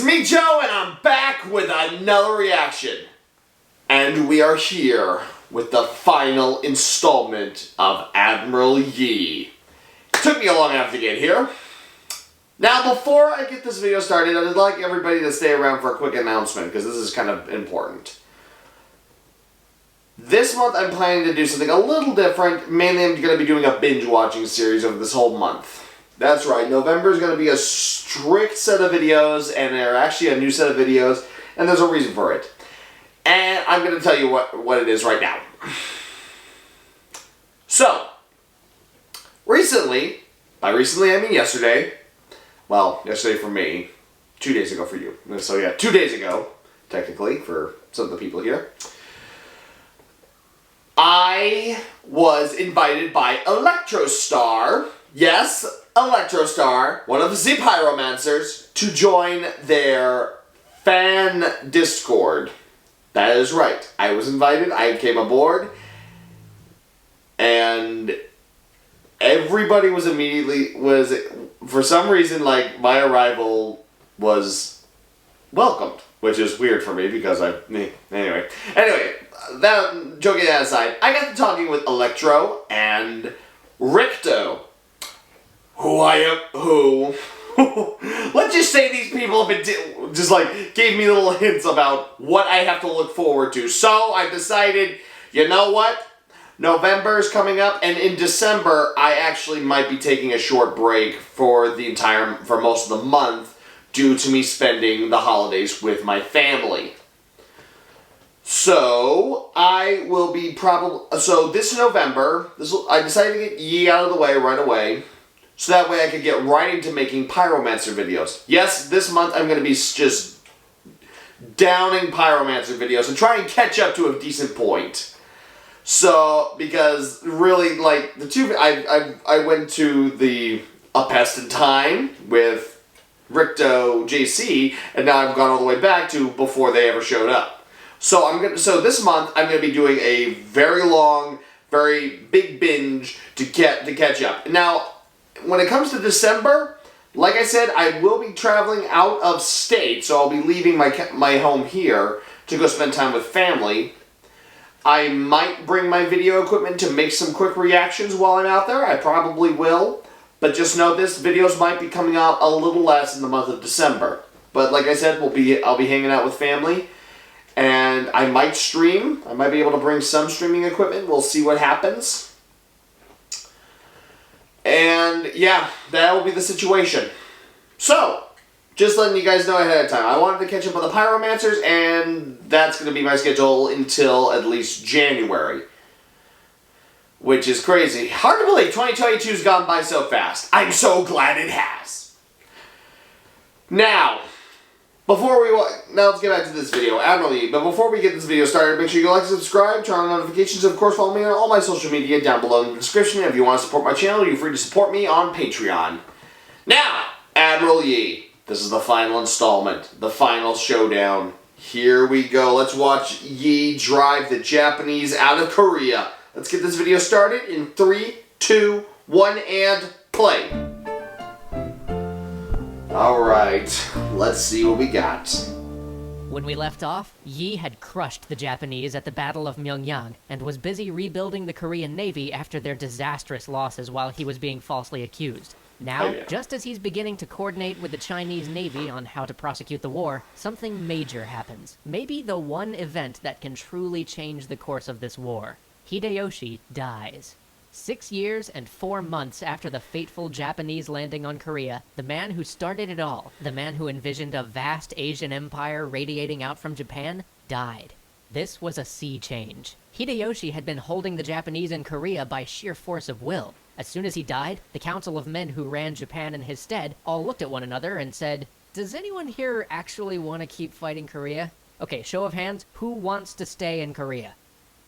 me, Joe, and I'm back with another reaction. And we are here with the final installment of Admiral Yi. Took me a long time to get here. Now, before I get this video started, I'd like everybody to stay around for a quick announcement, because this is kind of important. This month, I'm planning to do something a little different. Mainly, I'm going to be doing a binge-watching series over this whole month. That's right, November is going to be a strict set of videos, and they're actually a new set of videos, and there's a reason for it. And I'm going to tell you what it is right now. So, recently, by recently I mean yesterday, well, yesterday for me, 2 days ago for you. So yeah, 2 days ago, technically, for some of the people here, I was invited by Electrostar, yes, Electrostar, one of the Pyromancers, to join their fan Discord. That is right. I was invited, I came aboard, and everybody was for some reason, like, my arrival was welcomed, which is weird for me because anyway, that, joking that aside, I got to talking with Electro and Ricto, let's just say these people have been just like gave me little hints about what I have to look forward to. So I decided, you know what? November is coming up, and in December I actually might be taking a short break for most of the month due to me spending the holidays with my family. So I will be this November, I decided to get Yi out of the way right away. So that way I could get right into making Pyromancer videos. Yes, this month I'm going to be just downing Pyromancer videos and try and catch up to a decent point. So, because really, like, I went to the A Pest in Time with Ricto JC, and now I've gone all the way back to before they ever showed up. So this month I'm going to be doing a very long, very big binge to catch up. Now, when it comes to December, like I said, I will be traveling out of state, so I'll be leaving my home here to go spend time with family. I might bring my video equipment to make some quick reactions while I'm out there. I probably will, but just know this, videos might be coming out a little less in the month of December. But like I said, I'll be hanging out with family, and I might stream. I might be able to bring some streaming equipment. We'll see what happens. And yeah, that will be the situation. So, just letting you guys know ahead of time, I wanted to catch up on the Pyromancers, and that's going to be my schedule until at least January. Which is crazy. Hard to believe 2022's gone by so fast. I'm so glad it has. Now, let's get back to this video, Admiral Yi. But before we get this video started, make sure you like and subscribe, turn on notifications, and of course follow me on all my social media down below in the description. If you want to support my channel, you're free to support me on Patreon. Now, Admiral Yi. This is the final installment, the final showdown. Here we go. Let's watch Yi drive the Japanese out of Korea. Let's get this video started in 3, 2, 1, and play. Alright, let's see what we got. When we left off, Yi had crushed the Japanese at the Battle of Myeongyang and was busy rebuilding the Korean Navy after their disastrous losses while he was being falsely accused. Now, just as he's beginning to coordinate with the Chinese Navy on how to prosecute the war, something major happens. Maybe the one event that can truly change the course of this war. Hideyoshi dies. 6 years and 4 months after the fateful Japanese landing on Korea, the man who started it all, the man who envisioned a vast Asian empire radiating out from Japan, died. This was a sea change. Hideyoshi had been holding the Japanese in Korea by sheer force of will. As soon as he died, the council of men who ran Japan in his stead all looked at one another and said, "Does anyone here actually want to keep fighting Korea? Okay, show of hands, who wants to stay in Korea?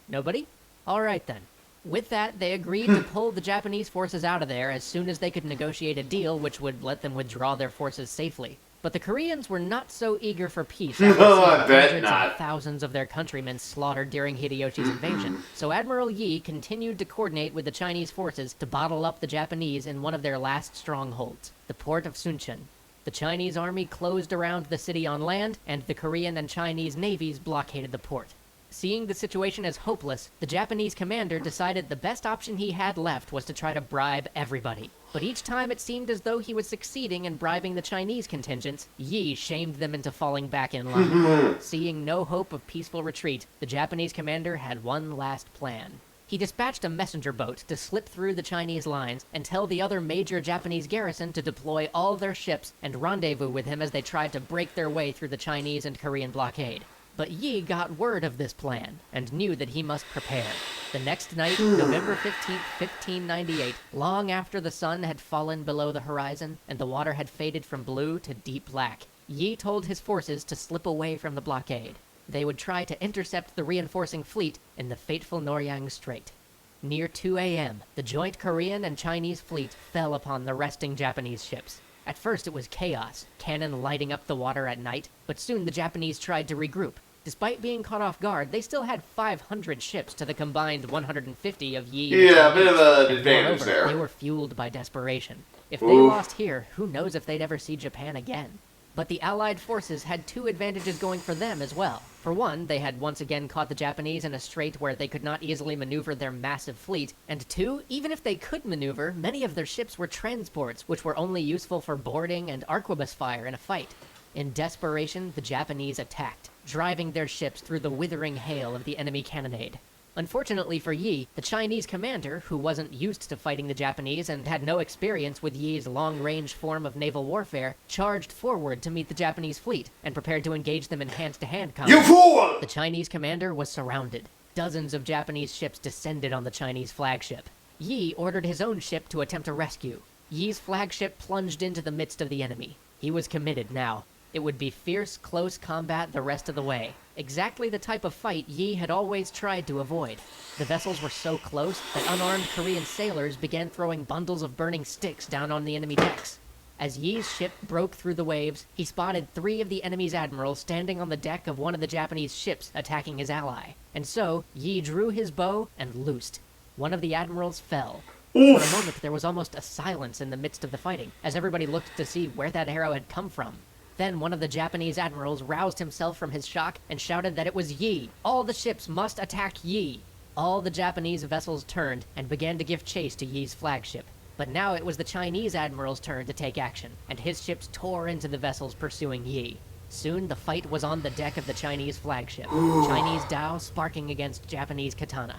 Nobody? Alright then." With that, they agreed to pull the Japanese forces out of there as soon as they could negotiate a deal which would let them withdraw their forces safely. But the Koreans were not so eager for peace after seeing hundreds of thousands of their countrymen slaughtered during Hideyoshi's invasion. So Admiral Yi continued to coordinate with the Chinese forces to bottle up the Japanese in one of their last strongholds, the port of Suncheon. The Chinese army closed around the city on land, and the Korean and Chinese navies blockaded the port. Seeing the situation as hopeless, the Japanese commander decided the best option he had left was to try to bribe everybody. But each time it seemed as though he was succeeding in bribing the Chinese contingents, Yi shamed them into falling back in line. Seeing no hope of peaceful retreat, the Japanese commander had one last plan. He dispatched a messenger boat to slip through the Chinese lines and tell the other major Japanese garrison to deploy all their ships and rendezvous with him as they tried to break their way through the Chinese and Korean blockade. But Yi got word of this plan, and knew that he must prepare. The next night, November 15th, 1598, long after the sun had fallen below the horizon, and the water had faded from blue to deep black, Yi told his forces to slip away from the blockade. They would try to intercept the reinforcing fleet in the fateful Noryang Strait. Near 2 a.m., the joint Korean and Chinese fleet fell upon the resting Japanese ships. At first it was chaos, cannon lighting up the water at night, but soon the Japanese tried to regroup. Despite being caught off guard, they still had 500 ships to the combined 150 of Yi. Yeah, a bit of an advantage there. They were fueled by desperation. If they lost here, who knows if they'd ever see Japan again. But the Allied forces had two advantages going for them as well. For one, they had once again caught the Japanese in a strait where they could not easily maneuver their massive fleet, and two, even if they could maneuver, many of their ships were transports, which were only useful for boarding and arquebus fire in a fight. In desperation, the Japanese attacked, driving their ships through the withering hail of the enemy cannonade. Unfortunately for Yi, the Chinese commander, who wasn't used to fighting the Japanese and had no experience with Yi's long-range form of naval warfare, charged forward to meet the Japanese fleet and prepared to engage them in hand-to-hand combat. You fool! The Chinese commander was surrounded. Dozens of Japanese ships descended on the Chinese flagship. Yi ordered his own ship to attempt a rescue. Yi's flagship plunged into the midst of the enemy. He was committed now. It would be fierce, close combat the rest of the way. Exactly the type of fight Yi had always tried to avoid. The vessels were so close that unarmed Korean sailors began throwing bundles of burning sticks down on the enemy decks. As Yi's ship broke through the waves, he spotted 3 of the enemy's admirals standing on the deck of one of the Japanese ships attacking his ally. And so, Yi drew his bow and loosed. One of the admirals fell. For a moment, there was almost a silence in the midst of the fighting, as everybody looked to see where that arrow had come from. Then one of the Japanese admirals roused himself from his shock and shouted that it was Yi. All the ships must attack Yi. All the Japanese vessels turned and began to give chase to Yi's flagship. But now it was the Chinese admiral's turn to take action, and his ships tore into the vessels pursuing Yi. Soon the fight was on the deck of the Chinese flagship, Chinese Dao sparking against Japanese katana.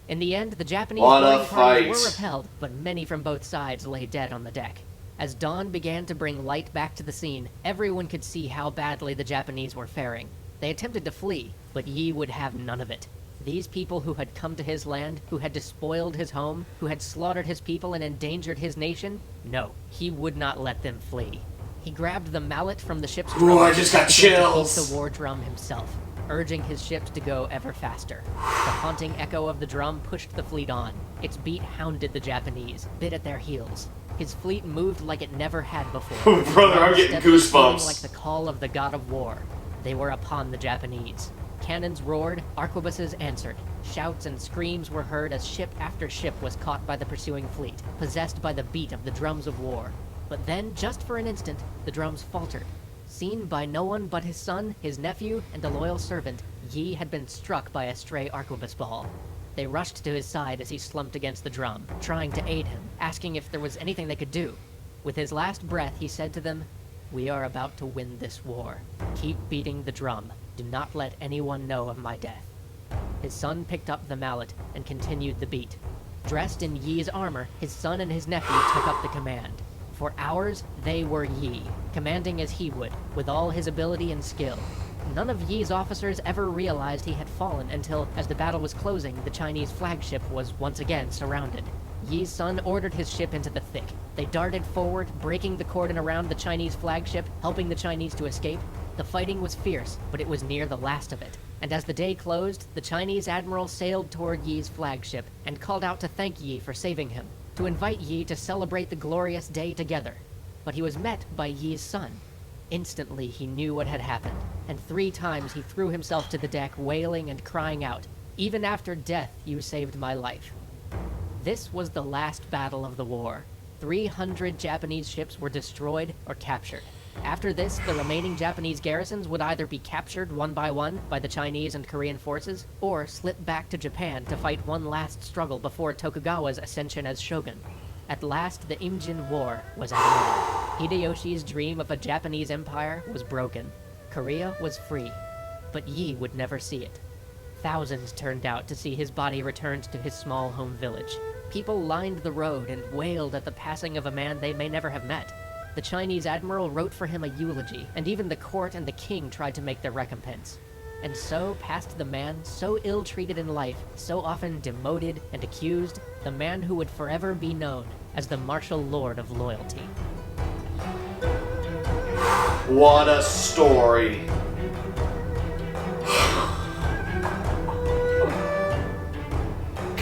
In the end, the Japanese boarding parties were repelled, but many from both sides lay dead on the deck. As dawn began to bring light back to the scene, everyone could see how badly the Japanese were faring. They attempted to flee, but Yi would have none of it. These people who had come to his land, who had despoiled his home, who had slaughtered his people and endangered his nation, no, he would not let them flee. He grabbed the mallet from the ship's drum I just got chills. to beat the war drum himself, urging his ships to go ever faster. The haunting echo of the drum pushed the fleet on. Its beat hounded the Japanese, bit at their heels. His fleet moved like it never had before. Oh, brother, I'm getting goosebumps. Like the call of the god of war. They were upon the Japanese. Cannons roared, arquebuses answered. Shouts and screams were heard as ship after ship was caught by the pursuing fleet, possessed by the beat of the drums of war. But then, just for an instant, the drums faltered. Seen by no one but his son, his nephew, and a loyal servant, Yi had been struck by a stray arquebus ball. They rushed to his side as he slumped against the drum, trying to aid him, asking if there was anything they could do. With his last breath, he said to them, "We are about to win this war. Keep beating the drum. Do not let anyone know of my death." His son picked up the mallet and continued the beat. Dressed in Yi's armor, his son and his nephew took up the command. For hours, they were Yi, commanding as he would, with all his ability and skill. None of Yi's officers ever realized he had fallen until, as the battle was closing, the Chinese flagship was once again surrounded. Yi's son ordered his ship into the thick. They darted forward, breaking the cordon around the Chinese flagship, helping the Chinese to escape. The fighting was fierce, but it was near the last of it. And as the day closed, the Chinese admiral sailed toward Yi's flagship and called out to thank Yi for saving him, to invite Yi to celebrate the glorious day together. But he was met by Yi's son. Instantly, he knew what had happened, and 3 times he threw himself to the deck, wailing and crying out, "Even after death, you saved my life." This was the last battle of the war. 300 Japanese ships were destroyed or captured. After this, the remaining Japanese garrisons would either be captured one by the Chinese and Korean forces, or slip back to Japan to fight one last struggle before Tokugawa's ascension as shogun. At last, the Imjin War was at an end. Hideyoshi's dream of a Japanese empire was broken. Korea was free. But Yi would never see it. Thousands turned out to see his body returned to his small home village. People lined the road and wailed at the passing of a man they may never have met. The Chinese admiral wrote for him a eulogy, and even the court and the king tried to make their recompense. And so passed the man so ill-treated in life, so often demoted and accused, the man who would forever be known as the martial lord of loyalty. What a story.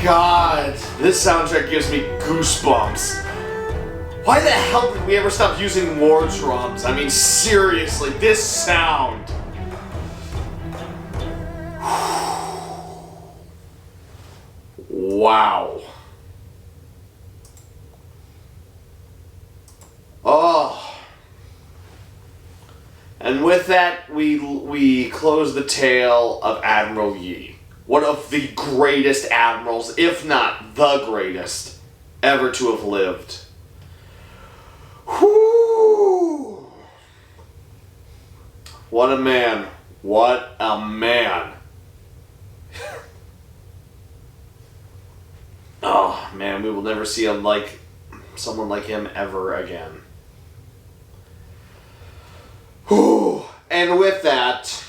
God, this soundtrack gives me goosebumps. Why the hell did we ever stop using war drums? I mean, seriously, this sound. Wow. Oh. And with that, we close the tale of Admiral Yi. One of the greatest admirals, if not the greatest, ever to have lived. Whew. What a man. What a man. Oh, man, we will never see someone like him ever again. Whew. And with that,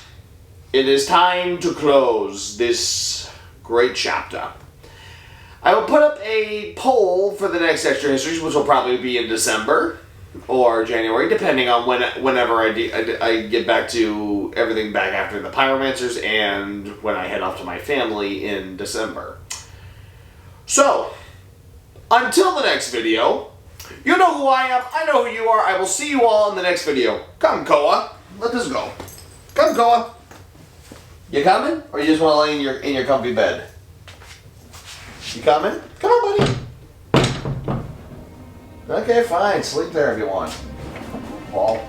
it is time to close this great chapter. I will put up a poll for the next Extra Histories, which will probably be in December or January, depending on whenever I get back to everything back after the Pyromancers and when I head off to my family in December. So, until the next video, you know who I am, I know who you are, I will see you all in the next video. Come, Koa, let this go. Come, Koa. You coming? Or you just want to lay in your comfy bed? You coming? Come on, buddy. Okay, fine. Sleep there if you want. Paul.